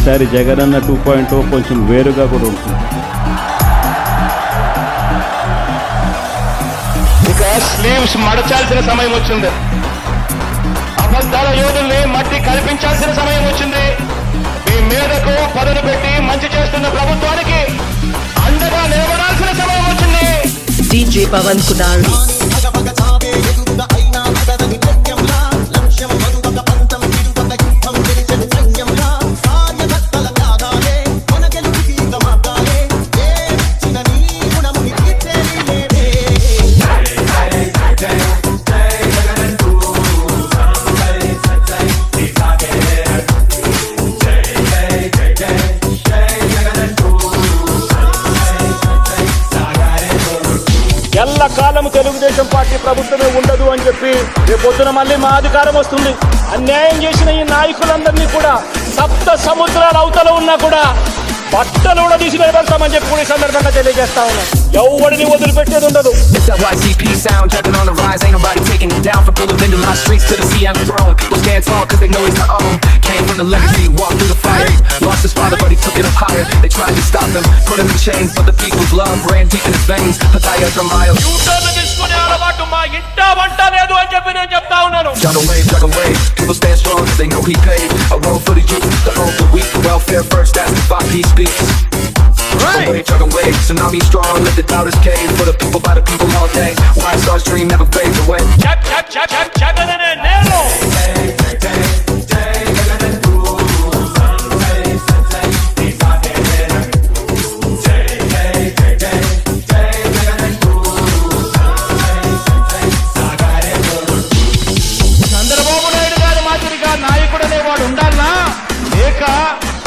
ఈసారి జగనన్న 2.0 కొంచెం వేరుగా కూడా ఉంటుంది. ఇక స్లీవ్స్ మడచాల్సిన సమయం వచ్చింది. అబద్ధాల యోధుల్ని మట్టి కల్పించాల్సిన సమయం వచ్చింది. మీ మీదకు పదును పెట్టి మంచి చేస్తున్న ప్రభుత్వానికి అండగా నిలబడాల్సిన సమయం వచ్చింది. DJ Pawan Kunari. ఎల్లకాలము తెలుగుదేశం పార్టీ ప్రభుత్వమే ఉండదు అని చెప్పి రేపొద్దున మళ్ళీ మా అధికారం వస్తుంది. అన్యాయం చేసిన ఈ నాయకులందరినీ కూడా సప్త సముద్రాల అవతల ఉన్నా కూడా బట్టలు కూడా తీసి నిలబెడతామని చెప్పి కూడా ఈ సందర్భంగా తెలియజేస్తా ఉన్నాం. ఎవరిని వదిలిపెట్టేది ఉండదు. YCP sound jumping on the rise, ain't nobody taking it down. From Boulevard to my streets to the sea, I'm throwing. People stand tall cause they know he's their own. Came from the legacy, walked through the fire. Lost his father but he took it up higher. They tried to stop him, put him in chains, but the people's love ran deep in his veins. Pataya Dramayo. Juggle wave, people stand strong cause they know he paid. A road for the youth, the home for weak. Welfare first, that's the 5 P speaks. Juggle away, tsunami strong, let the doubters cave. For the people, by the people all day. White Star's dream never fades away. Chandrababu Naidu గారి మాదిరిగా నాయకుడు అనేవాడు ఉండాలనా, లేక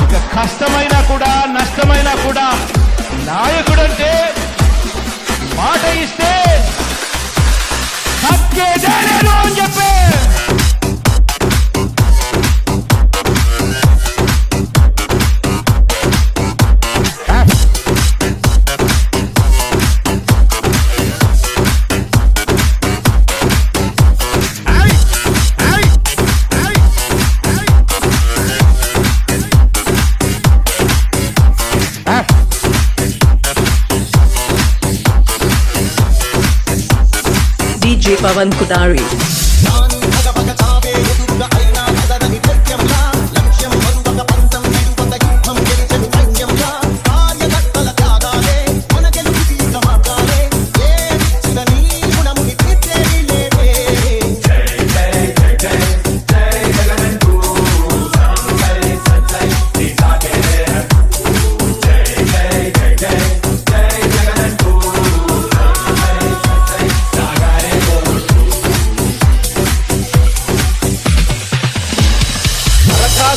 ఇక కష్టమైనా కూడా నష్టమైనా కూడా నాయకుడంటే మాట ఇస్తే తగ్గేదే లేదు అని చెప్పి DJ Pawan Kunari.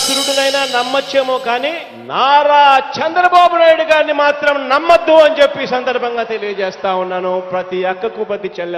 సురుడునైనా నమ్మచ్చేమో కానీ నారా చంద్రబాబు నాయుడు గారిని మాత్రం నమ్మద్దు అని చెప్పి సందర్భంగా తెలియజేస్తా ఉన్నాను. ప్రతి అక్కకు ప్రతి చెల్లె